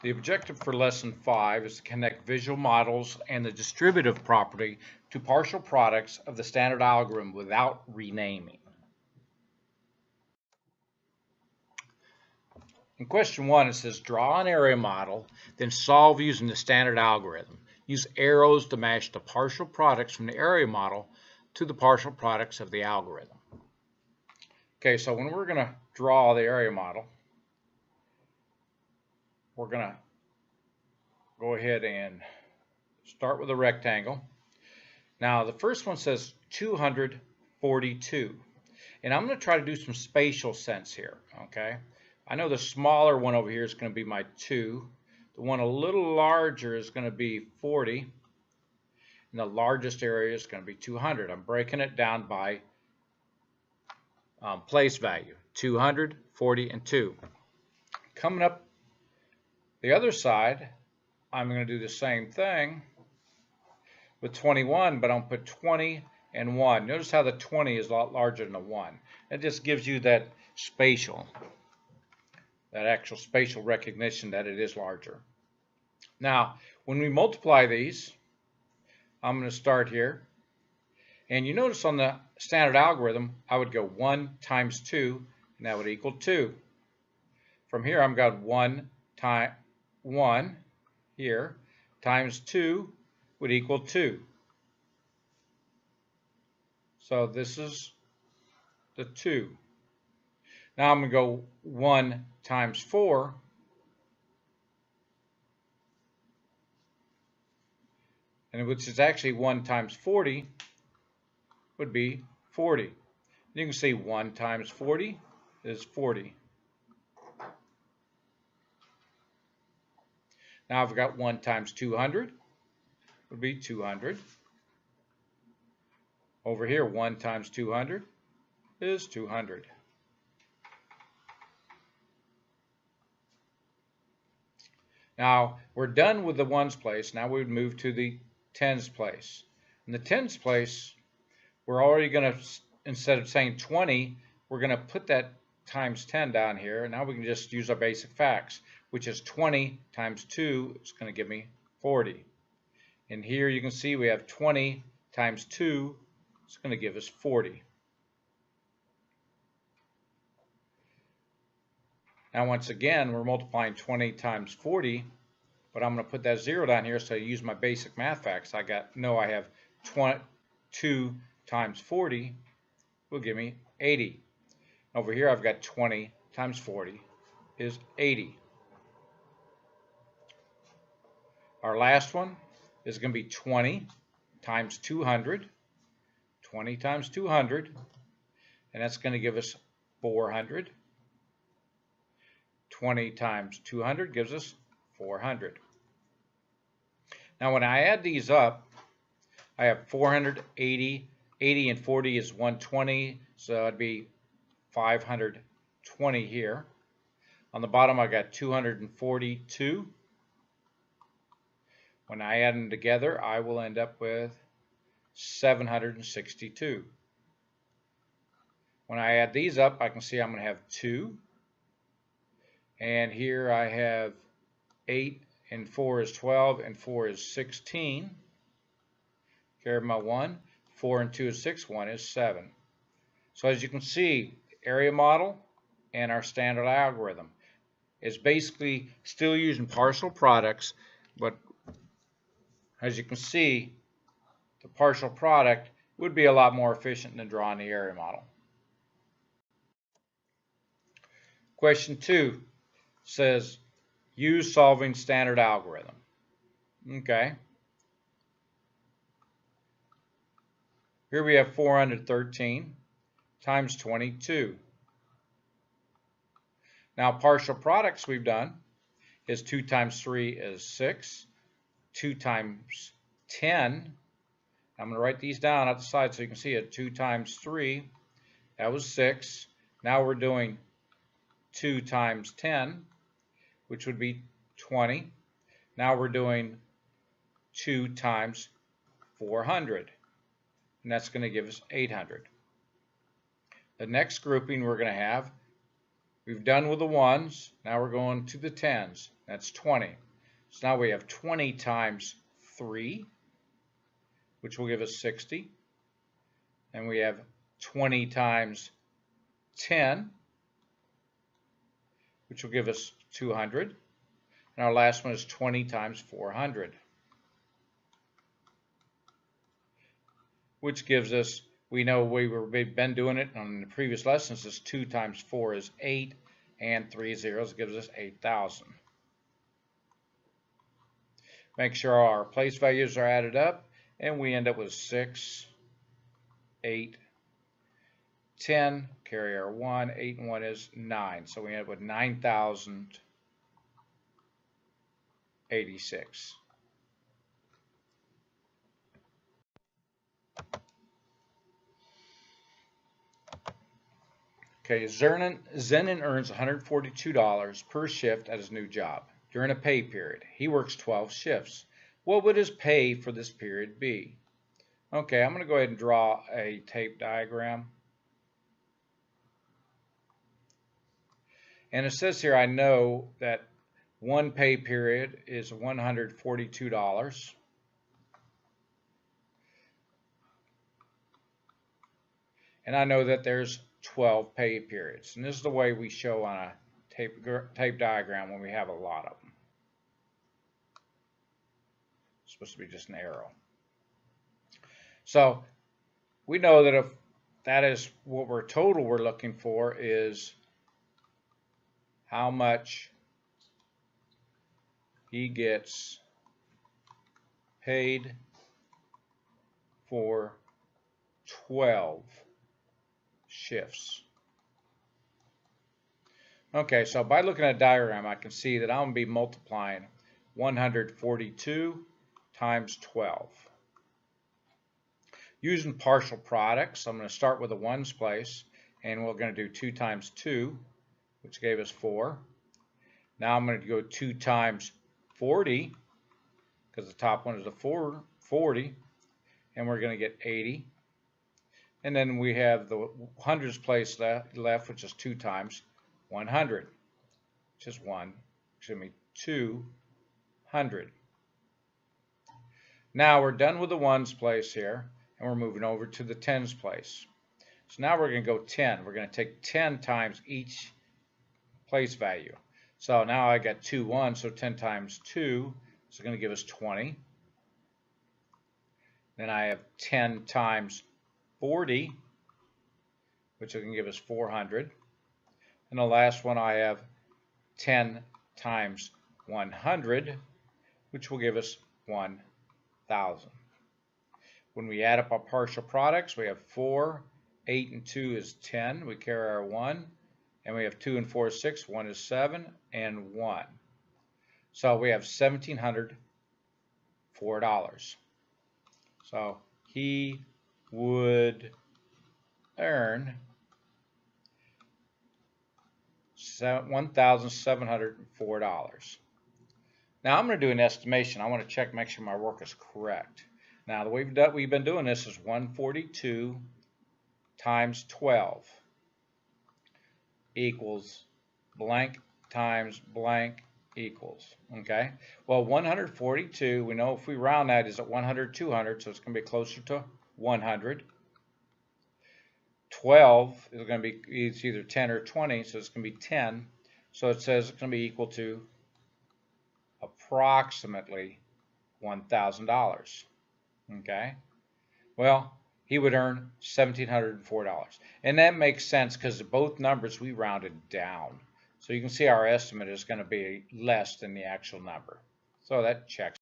The objective for lesson 5 is to connect visual models and the distributive property to partial products of the standard algorithm without renaming. In question 1, it says draw an area model, then solve using the standard algorithm. Use arrows to match the partial products from the area model to the partial products of the algorithm. Okay, so when we're going to draw the area model, we're going to go ahead and start with a rectangle. Now the first one says 242, and I'm going to try to do some spatial sense here. Okay, I know the smaller one over here is going to be my 2. The one a little larger is going to be 40, and the largest area is going to be 200. I'm breaking it down by place value: 200, 40, and 2. Coming up the other side, I'm going to do the same thing with 21, but I'll put 20 and 1. Notice how the 20 is a lot larger than the 1. It just gives you that actual spatial recognition that it is larger. Now, when we multiply these, I'm going to start here. And you notice on the standard algorithm, I would go 1 times 2, and that would equal 2. From here, I've got 1 here times 2 would equal 2. So this is the 2. Now I'm going to go 1 times 4, and which is actually 1 times 40, would be 40. You can see 1 times 40 is 40. Now I've got 1 times 200 would be 200. Over here, 1 times 200 is 200. Now we're done with the ones place. Now we would move to the tens place. In the tens place, we're already going to, instead of saying 20, we're going to put that times 10 down here. Now we can just use our basic facts, which is 20 times 2 is going to give me 40. And here you can see we have 20 times 2 is going to give us 40. Now once again, we're multiplying 20 times 40, but I'm going to put that 0 down here so I use my basic math facts. I have 22 times 40 will give me 80. Over here I've got 20 times 40 is 80. Our last one is going to be 20 times 200. 20 times 200, and that's going to give us 400. 20 times 200 gives us 400. Now when I add these up, I have 480. 80 and 40 is 120, so it'd be 520 here. On the bottom I got 242. When I add them together, I will end up with 762. When I add these up, I can see I'm going to have 2. And here I have 8, and 4 is 12, and 4 is 16. Carry my 1. 4 and 2 is 6. 1 is 7. So as you can see, area model and our standard algorithm is basically still using partial products, but as you can see, the partial product would be a lot more efficient than drawing the area model. Question 2 says, use solving standard algorithm. Okay. Here we have 413 times 22. Now partial products we've done is 2 times 3 is 6. 2 times 10. I'm going to write these down at the side so you can see it. 2 times 3, that was 6. Now we're doing 2 times 10, which would be 20. Now we're doing 2 times 400, and that's going to give us 800. The next grouping we're going to have, We've done with the ones. Now we're going to the tens. That's 20. So now we have 20 times 3, which will give us 60. And we have 20 times 10, which will give us 200. And our last one is 20 times 400, which gives us, we know we've been doing it on the previous lessons, is 2 times 4 is 8, and 3 zeros gives us 8,000. Make sure our place values are added up, and we end up with 6, 8, 10, carry our 1, 8 and 1 is 9. So we end up with 9,086. Okay, Zenon earns $142 per shift at his new job during a pay period. He works 12 shifts. What would his pay for this period be? Okay, I'm going to go ahead and draw a tape diagram. And it says here, I know that one pay period is $142. And I know that there's 12 pay periods. And this is the way we show on a tape diagram when we have a lot of them. It's supposed to be just an arrow. So we know that if that is what we're looking for is how much he gets paid for 12 shifts. Okay, so by looking at a diagram, I can see that I'm going to be multiplying 142 times 12. Using partial products, I'm going to start with the ones place, and we're going to do 2 times 2, which gave us 4. Now I'm going to go 2 times 40, because the top one is a 40, and we're going to get 80. And then we have the hundreds place left, which is 2 times 100, which is 200. Now we're done with the ones place here, and we're moving over to the tens place. So now we're going to go 10. We're going to take 10 times each place value. So now I got 2 ones, so 10 times 2 is going to give us 20. Then I have 10 times 40, which is going to give us 400. And the last one I have 10 times 100, which will give us 1,000. When we add up our partial products, we have 4, 8 and 2 is 10. We carry our 1. And we have 2 and 4 is 6. 1 is 7 and 1. So we have $1,704. So he would earn $1,704. Now I'm going to do an estimation. I want to check, make sure my work is correct. Now the way we've been doing this is 142 times 12 equals blank times blank equals, okay? Well, 142, we know if we round that is at 100, 200, so it's going to be closer to 100. 12 is going to be, it's either 10 or 20, so it's going to be 10. So it says it's going to be equal to approximately $1,000, okay? Well, he would earn $1,704. And that makes sense because both numbers we rounded down. So you can see our estimate is going to be less than the actual number. So that checks.